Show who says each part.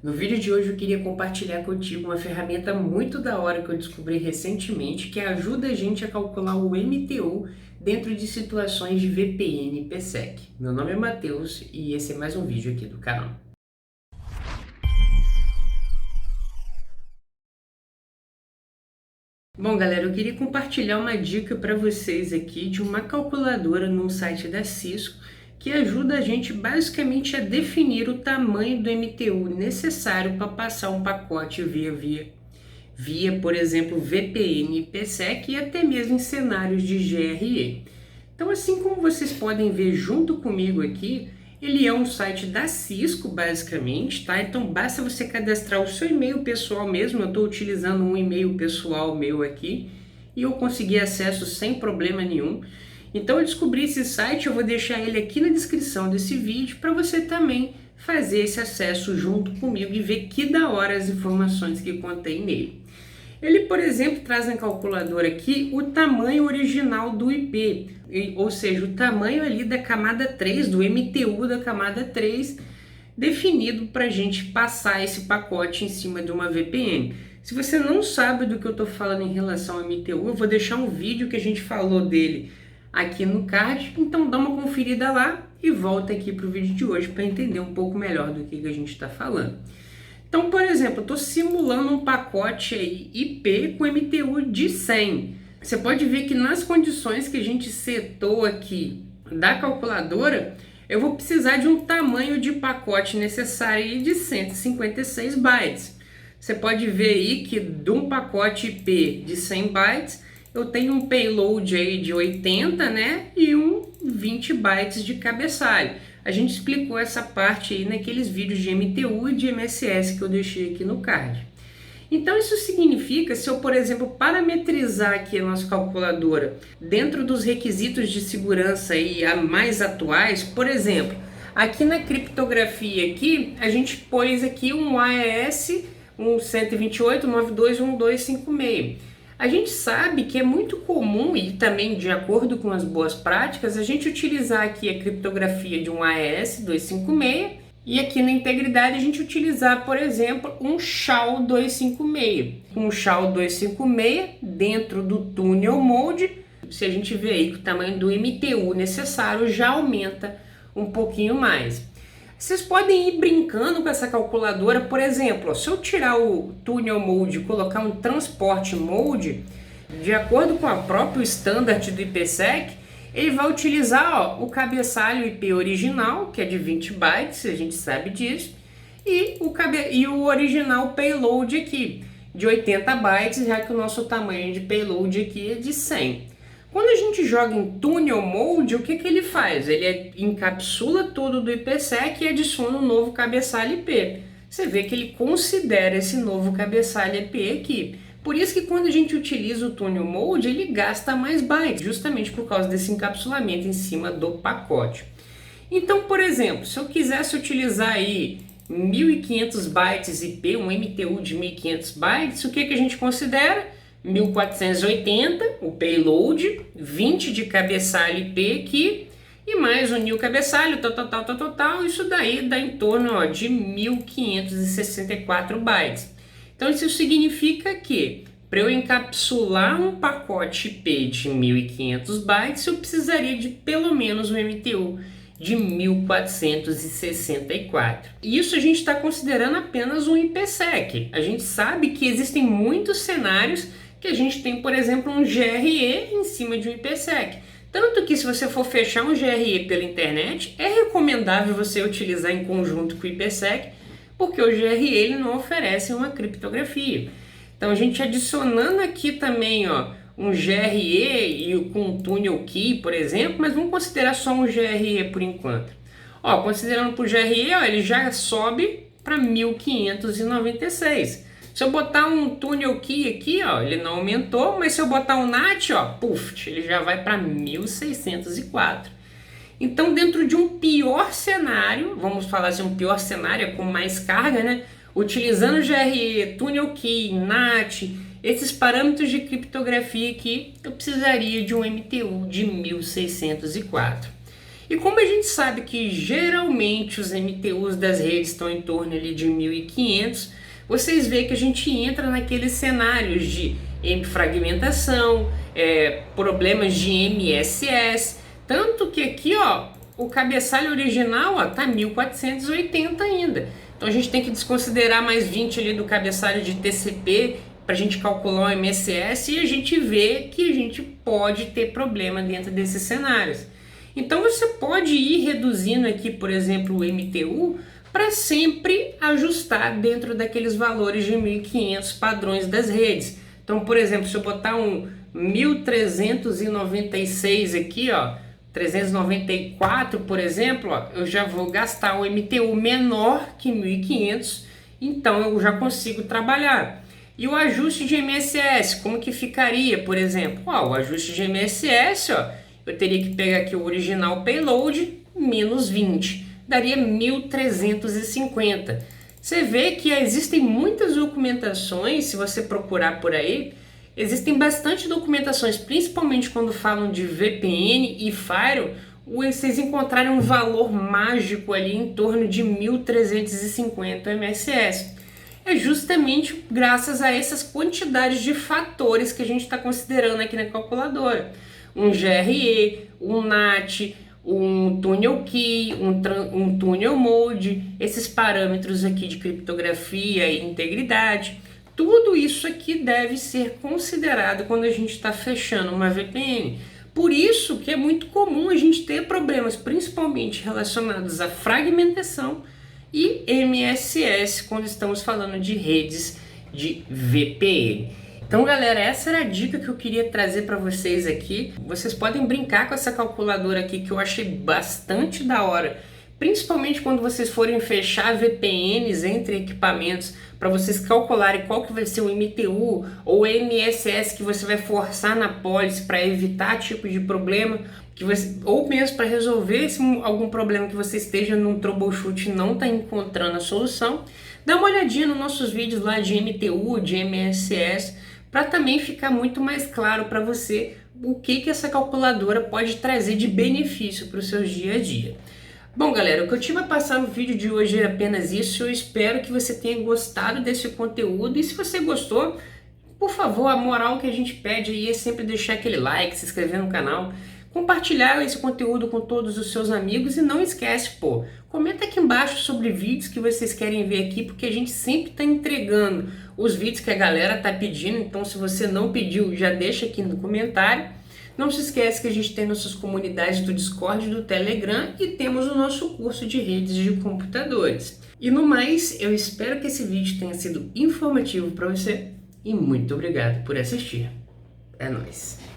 Speaker 1: No vídeo de hoje eu queria compartilhar contigo uma ferramenta muito da hora que eu descobri recentemente que ajuda a gente a calcular o MTU dentro de situações de VPN e IPsec. Meu nome é Matheus e esse é mais um vídeo aqui do canal. Bom, galera, eu queria compartilhar uma dica para vocês aqui de uma calculadora num site da Cisco que ajuda a gente basicamente a definir o tamanho do MTU necessário para passar um pacote via, por exemplo, VPN, IPsec e até mesmo em cenários de GRE. Então, assim como vocês podem ver junto comigo aqui, ele é um site da Cisco, basicamente, tá? Então, basta você cadastrar o seu e-mail pessoal mesmo. Eu estou utilizando um e-mail pessoal meu aqui e eu consegui acesso sem problema nenhum. Então, eu descobri esse site, eu vou deixar ele aqui na descrição desse vídeo para você também fazer esse acesso junto comigo e ver que da hora as informações que contém nele. Ele, por exemplo, traz na calculadora aqui o tamanho original do IP, ou seja, o tamanho ali da camada 3, do MTU da camada 3, definido para a gente passar esse pacote em cima de uma VPN. Se você não sabe do que eu estou falando em relação ao MTU, eu vou deixar um vídeo que a gente falou dele aqui no card, então dá uma conferida lá e volta aqui para o vídeo de hoje para entender um pouco melhor do que a gente está falando. Então, por exemplo, eu estou simulando um pacote aí IP com MTU de 100. Você pode ver que nas condições que a gente setou aqui da calculadora, eu vou precisar de um tamanho de pacote necessário de 156 bytes. Você pode ver aí que de um pacote IP de 100 bytes, eu tenho um payload aí de 80, né, e um 20 bytes de cabeçalho. A gente explicou essa parte aí naqueles vídeos de MTU e de MSS que eu deixei aqui no card. Então isso significa, se eu, por exemplo, parametrizar aqui a nossa calculadora dentro dos requisitos de segurança aí mais atuais, por exemplo, aqui na criptografia aqui, a gente pôs aqui um AES, um 128.92.1256. A gente sabe que é muito comum e também de acordo com as boas práticas, a gente utilizar aqui a criptografia de um AES 256 e aqui na integridade a gente utilizar, por exemplo, um SHA 256. Um SHA 256 dentro do Tunnel Mode, se a gente vê aí que o tamanho do MTU necessário já aumenta um pouquinho mais. Vocês podem ir brincando com essa calculadora, por exemplo, se eu tirar o Tunnel Mode e colocar um Transport Mode, de acordo com o próprio standard do IPsec, ele vai utilizar o cabeçalho IP original, que é de 20 bytes, a gente sabe disso, e o original payload aqui, de 80 bytes, já que o nosso tamanho de payload aqui é de 100. Quando a gente joga em Tunnel Mode, o que ele faz? Ele encapsula tudo do IPsec e adiciona um novo cabeçalho IP. Você vê que ele considera esse novo cabeçalho IP aqui. Por isso que quando a gente utiliza o Tunnel Mode, ele gasta mais bytes, justamente por causa desse encapsulamento em cima do pacote. Então, por exemplo, se eu quisesse utilizar aí 1.500 bytes IP, um MTU de 1.500 bytes, o que a gente considera? 1480, o payload, 20 de cabeçalho IP aqui, e mais um new cabeçalho, tal, isso daí dá em torno de 1564 bytes. Então isso significa que para eu encapsular um pacote IP de 1500 bytes, eu precisaria de pelo menos um MTU de 1464. E isso a gente está considerando apenas um IPsec. A gente sabe que existem muitos cenários que a gente tem, por exemplo, um GRE em cima de um IPsec. Tanto que se você for fechar um GRE pela internet, é recomendável você utilizar em conjunto com o IPsec, porque o GRE ele não oferece uma criptografia. Então a gente adicionando aqui também um GRE e com um Tunnel Key, por exemplo, mas vamos considerar só um GRE por enquanto. Considerando para o GRE, ele já sobe para 1596. Se eu botar um Tunnel Key aqui, ele não aumentou, mas se eu botar um NAT, ele já vai para 1604. Então, dentro de um pior cenário, vamos falar assim, um pior cenário com mais carga, né? Utilizando GRE, Tunnel Key, NAT, esses parâmetros de criptografia aqui, eu precisaria de um MTU de 1604. E como a gente sabe que geralmente os MTUs das redes estão em torno ali de 1.500, vocês veem que a gente entra naqueles cenários de fragmentação, problemas de MSS, tanto que aqui ó, o cabeçalho original está 1480 ainda. Então a gente tem que desconsiderar mais 20 ali do cabeçalho de TCP para a gente calcular o MSS e a gente vê que a gente pode ter problema dentro desses cenários. Então você pode ir reduzindo aqui, por exemplo, o MTU para sempre ajustar dentro daqueles valores de 1500 padrões das redes. Então, por exemplo, se eu botar um 1396 aqui, ó, 394, por exemplo, ó, eu já vou gastar um MTU menor que 1500, então eu já consigo trabalhar. E o ajuste de MSS, como que ficaria, por exemplo? Ó, o ajuste de MSS, ó, eu teria que pegar aqui o original payload menos 20, daria 1350. Você vê que existem muitas documentações, se você procurar por aí, existem bastante documentações, principalmente quando falam de VPN e Firewall, vocês encontrarem um valor mágico ali em torno de 1350 MSS. É justamente graças a essas quantidades de fatores que a gente está considerando aqui na calculadora. Um GRE, um NAT, um tunnel key, um tunnel mode, esses parâmetros aqui de criptografia e integridade. Tudo isso aqui deve ser considerado quando a gente está fechando uma VPN. Por isso que é muito comum a gente ter problemas, principalmente relacionados à fragmentação e MSS, quando estamos falando de redes de VPN. Então galera, essa era a dica que eu queria trazer para vocês aqui. Vocês podem brincar com essa calculadora aqui que eu achei bastante da hora, principalmente quando vocês forem fechar VPNs entre equipamentos, para vocês calcularem qual que vai ser o MTU ou MSS que você vai forçar na pólice para evitar tipo de problema, ou mesmo para resolver algum problema que você esteja num troubleshoot e não está encontrando a solução. Dá uma olhadinha nos nossos vídeos lá de MTU, de MSS, para também ficar muito mais claro para você o que essa calculadora pode trazer de benefício para os seus dia a dia. Bom galera, o que eu tinha a passar no vídeo de hoje era apenas isso. Eu espero que você tenha gostado desse conteúdo e se você gostou, por favor, a moral que a gente pede aí é sempre deixar aquele like, se inscrever no canal, compartilhar esse conteúdo com todos os seus amigos e não esquece, pô, comenta aqui embaixo sobre vídeos que vocês querem ver aqui, porque a gente sempre está entregando os vídeos que a galera tá pedindo, então se você não pediu, já deixa aqui no comentário. Não se esquece que a gente tem nossas comunidades do Discord e do Telegram e temos o nosso curso de redes de computadores. E no mais, eu espero que esse vídeo tenha sido informativo para você e muito obrigado por assistir. É nóis!